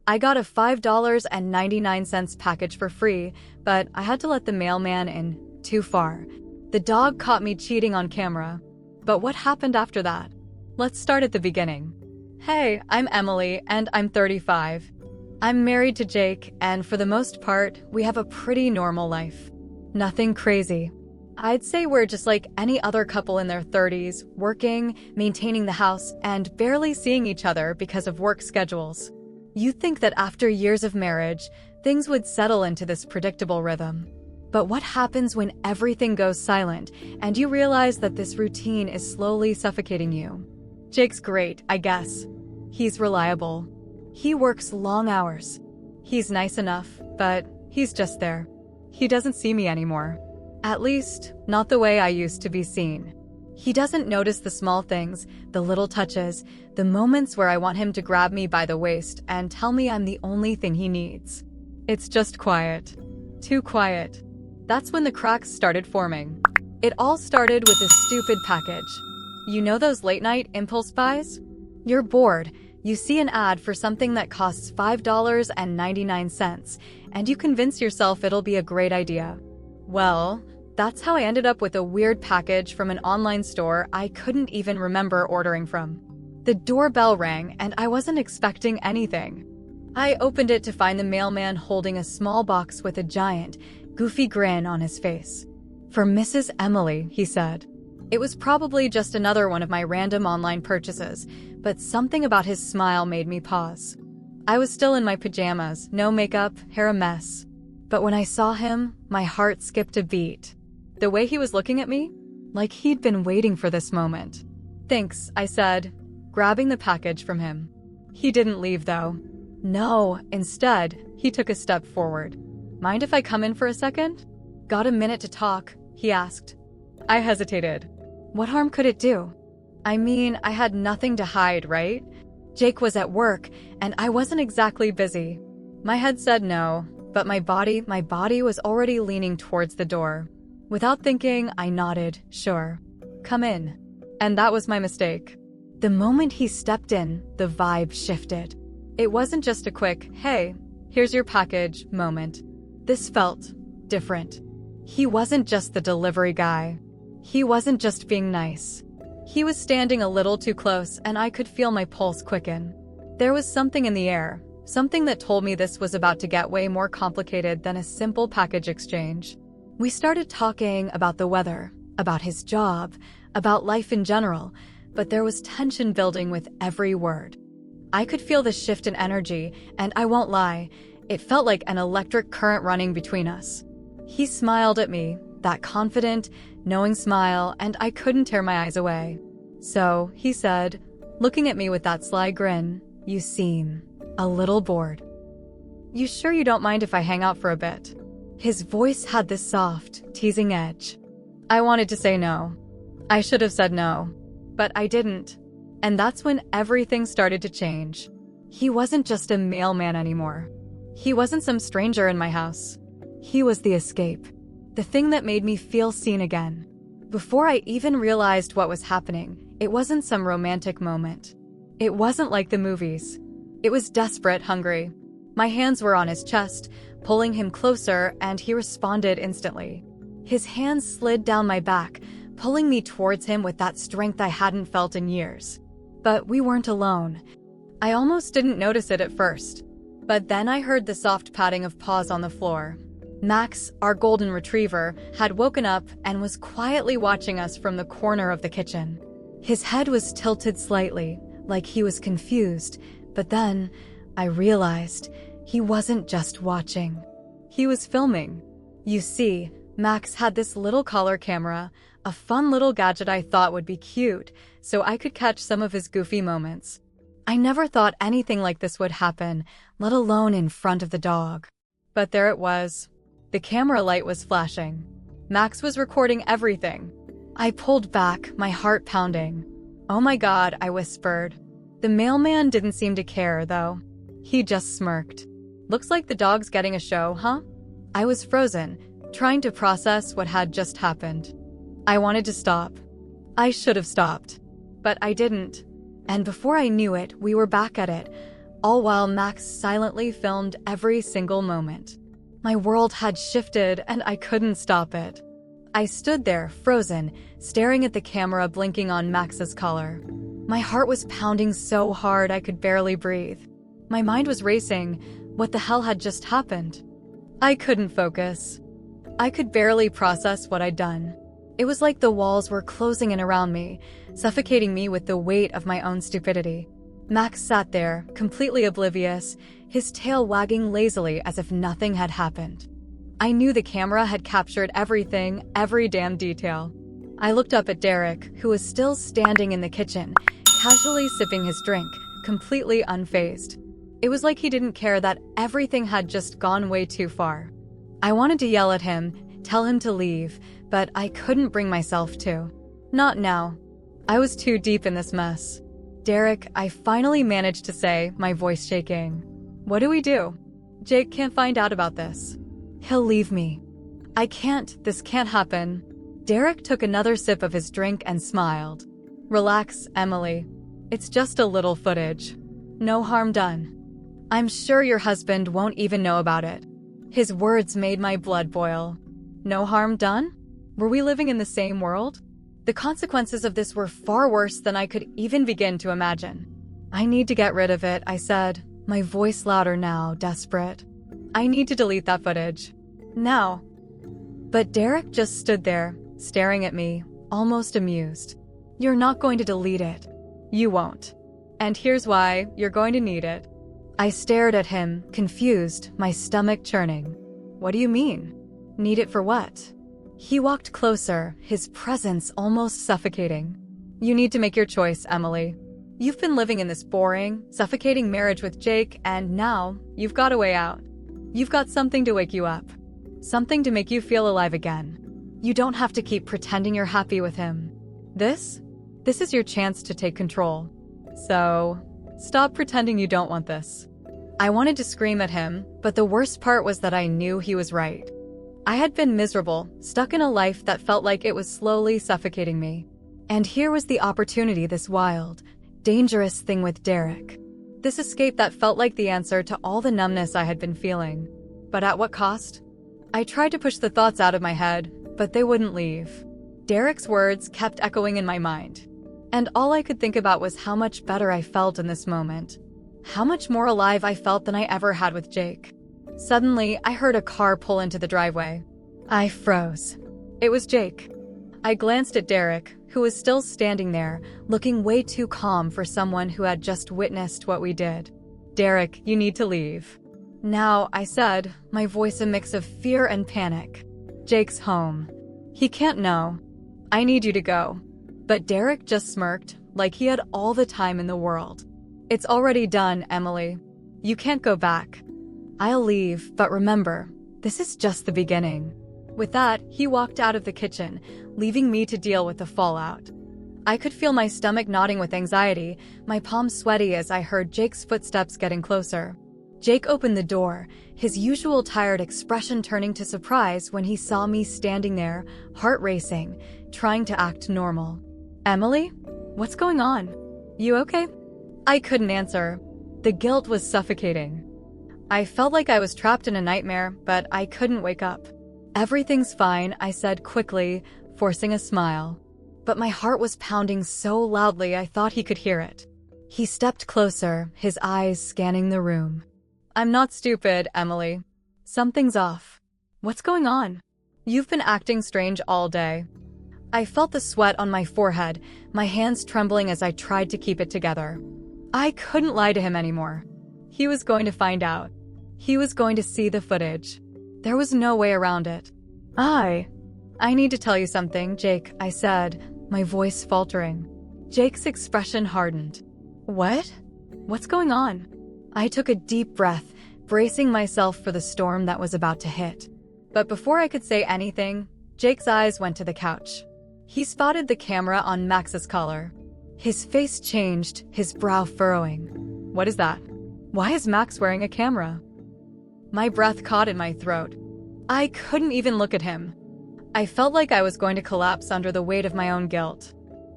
I got a $5.99 package for free, but I had to let the mailman in too far. The dog caught me cheating on camera. But what happened after that? Let's start at the beginning. Hey, I'm Emily, and I'm 35. I'm married to Jake, and for the most part, we have a pretty normal life. Nothing crazy. I'd say we're just like any other couple in their 30s, working, maintaining the house, and barely seeing each other because of work schedules. You'd think that after years of marriage, things would settle into this predictable rhythm. But what happens when everything goes silent and you realize that this routine is slowly suffocating you? Jake's great, I guess. He's reliable. He works long hours. He's nice enough, but he's just there. He doesn't see me anymore. At least, not the way I used to be seen. He doesn't notice the small things, the little touches, the moments where I want him to grab me by the waist and tell me I'm the only thing he needs. It's just quiet. Too quiet. That's when the cracks started forming. It all started with this stupid package. You know those late-night impulse buys? You're bored. You see an ad for something that costs $5.99, and you convince yourself it'll be a great idea. Well, that's how I ended up with a weird package from an online store I couldn't even remember ordering from. The doorbell rang, and I wasn't expecting anything. I opened it to find the mailman holding a small box with a giant, goofy grin on his face. "For Mrs. Emily," he said. It was probably just another one of my random online purchases, but something about his smile made me pause. I was still in my pajamas, no makeup, hair a mess. But when I saw him, my heart skipped a beat. The way he was looking at me? Like he'd been waiting for this moment. "Thanks," I said, grabbing the package from him. He didn't leave, though. No, instead, he took a step forward. "Mind if I come in for a second?" "Got a minute to talk?" he asked. I hesitated. What harm could it do? I mean, I had nothing to hide, right? Jake was at work, and I wasn't exactly busy. My head said no, but my body was already leaning towards the door. Without thinking, I nodded, sure. "Come in." And that was my mistake. The moment he stepped in, the vibe shifted. It wasn't just a quick, "Hey, here's your package" moment. This felt different. He wasn't just the delivery guy. He wasn't just being nice. He was standing a little too close, and I could feel my pulse quicken. There was something in the air, something that told me this was about to get way more complicated than a simple package exchange. We started talking about the weather, about his job, about life in general, but there was tension building with every word. I could feel the shift in energy, and I won't lie, it felt like an electric current running between us. He smiled at me, that confident, knowing smile, and I couldn't tear my eyes away. "So," he said, looking at me with that sly grin, "you seem a little bored. You sure you don't mind if I hang out for a bit?" His voice had this soft, teasing edge. I wanted to say no. I should have said no. But I didn't. And that's when everything started to change. He wasn't just a mailman anymore. He wasn't some stranger in my house. He was the escape. The thing that made me feel seen again. Before I even realized what was happening, it wasn't some romantic moment. It wasn't like the movies. It was desperate, hungry. My hands were on his chest, pulling him closer, and he responded instantly. His hands slid down my back, pulling me towards him with that strength I hadn't felt in years. But we weren't alone. I almost didn't notice it at first. But then I heard the soft patting of paws on the floor. Max, our golden retriever, had woken up and was quietly watching us from the corner of the kitchen. His head was tilted slightly, like he was confused, but then I realized he wasn't just watching. He was filming. You see, Max had this little collar camera, a fun little gadget I thought would be cute, so I could catch some of his goofy moments. I never thought anything like this would happen, let alone in front of the dog. But there it was. The camera light was flashing. Max was recording everything. I pulled back, my heart pounding. "Oh my God," I whispered. The mailman didn't seem to care, though. He just smirked. "Looks like the dog's getting a show, huh?" I was frozen, trying to process what had just happened. I wanted to stop. I should have stopped. But I didn't. And before I knew it, we were back at it. all while Max silently filmed every single moment. My world had shifted and I couldn't stop it. I stood there, frozen, staring at the camera blinking on Max's collar. My heart was pounding so hard I could barely breathe. My mind was racing. What the hell had just happened? I couldn't focus. I could barely process what I'd done. It was like the walls were closing in around me, suffocating me with the weight of my own stupidity. Max sat there, completely oblivious, his tail wagging lazily as if nothing had happened. I knew the camera had captured everything, every damn detail. I looked up at Derek, who was still standing in the kitchen, casually sipping his drink, completely unfazed. It was like he didn't care that everything had just gone way too far. I wanted to yell at him, tell him to leave, but I couldn't bring myself to. Not now. I was too deep in this mess. Derek, I finally managed to say, my voice shaking. What do we do? Jake can't find out about this. He'll leave me. I can't, this can't happen. Derek took another sip of his drink and smiled. Relax, Emily. It's just a little footage. No harm done. I'm sure your husband won't even know about it. His words made my blood boil. No harm done? Were we living in the same world? The consequences of this were far worse than I could even begin to imagine. I need to get rid of it, I said, my voice louder now, desperate. I need to delete that footage. Now. But Derek just stood there, staring at me, almost amused. You're not going to delete it. You won't. And here's why, you're going to need it. I stared at him, confused, my stomach churning. What do you mean? Need it for what? He walked closer, his presence almost suffocating. You need to make your choice, Emily. You've been living in this boring, suffocating marriage with Jake, and now you've got a way out. You've got something to wake you up. Something to make you feel alive again. You don't have to keep pretending you're happy with him. This is your chance to take control. So, stop pretending you don't want this. I wanted to scream at him, but the worst part was that I knew he was right. I had been miserable, stuck in a life that felt like it was slowly suffocating me. And here was the opportunity, this wild, dangerous thing with Derek. This escape that felt like the answer to all the numbness I had been feeling. But at what cost? I tried to push the thoughts out of my head, but they wouldn't leave. Derek's words kept echoing in my mind. And all I could think about was how much better I felt in this moment. How much more alive I felt than I ever had with Jake. Suddenly, I heard a car pull into the driveway. I froze. It was Jake. I glanced at Derek, who was still standing there, looking way too calm for someone who had just witnessed what we did. Derek, you need to leave. Now, I said, my voice a mix of fear and panic. Jake's home. He can't know. I need you to go. But Derek just smirked, like he had all the time in the world. It's already done, Emily. You can't go back. I'll leave, but remember, this is just the beginning. With that, he walked out of the kitchen, leaving me to deal with the fallout. I could feel my stomach knotting with anxiety, my palms sweaty as I heard Jake's footsteps getting closer. Jake opened the door, his usual tired expression turning to surprise when he saw me standing there, heart racing, trying to act normal. Emily? What's going on? You okay? I couldn't answer. The guilt was suffocating. I felt like I was trapped in a nightmare, but I couldn't wake up. Everything's fine, I said quickly, forcing a smile. But my heart was pounding so loudly I thought he could hear it. He stepped closer, his eyes scanning the room. I'm not stupid, Emily. Something's off. What's going on? You've been acting strange all day. I felt the sweat on my forehead, my hands trembling as I tried to keep it together. I couldn't lie to him anymore. He was going to find out. He was going to see the footage. There was no way around it. I need to tell you something, Jake, I said, my voice faltering. Jake's expression hardened. What? What's going on? I took a deep breath, bracing myself for the storm that was about to hit. But before I could say anything, Jake's eyes went to the couch. He spotted the camera on Max's collar. His face changed, his brow furrowing. What is that? Why is Max wearing a camera? My breath caught in my throat. I couldn't even look at him. I felt like I was going to collapse under the weight of my own guilt.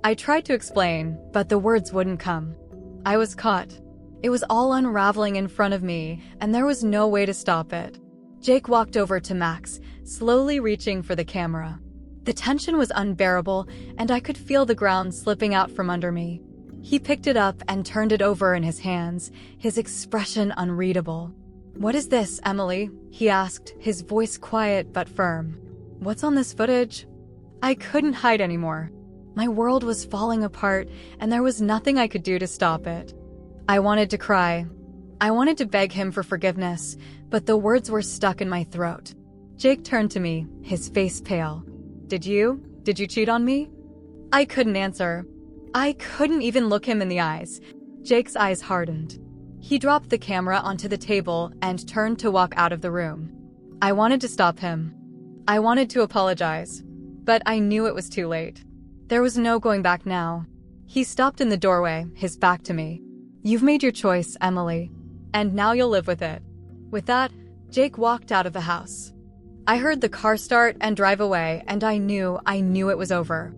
I tried to explain, but the words wouldn't come. I was caught. It was all unraveling in front of me, and there was no way to stop it. Jake walked over to Max, slowly reaching for the camera. The tension was unbearable, and I could feel the ground slipping out from under me. He picked it up and turned it over in his hands, his expression unreadable. "What is this, Emily?" he asked, his voice quiet but firm. "What's on this footage?" I couldn't hide anymore. My world was falling apart, and there was nothing I could do to stop it. I wanted to cry. I wanted to beg him for forgiveness, but the words were stuck in my throat. Jake turned to me, his face pale. Did you cheat on me?" I couldn't answer. I couldn't even look him in the eyes. Jake's eyes hardened. He dropped the camera onto the table and turned to walk out of the room. I wanted to stop him. I wanted to apologize, but I knew it was too late. There was no going back now. He stopped in the doorway, his back to me. "You've made your choice, Emily, and now you'll live with it." With that, Jake walked out of the house. I heard the car start and drive away, and I knew it was over.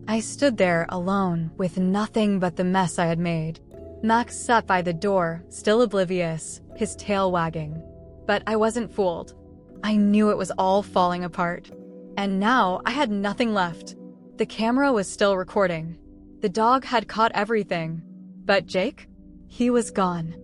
I stood there alone, with nothing but the mess I had made. Max sat by the door, still oblivious, his tail wagging. But I wasn't fooled. I knew it was all falling apart. And now I had nothing left. The camera was still recording. The dog had caught everything. But Jake? He was gone.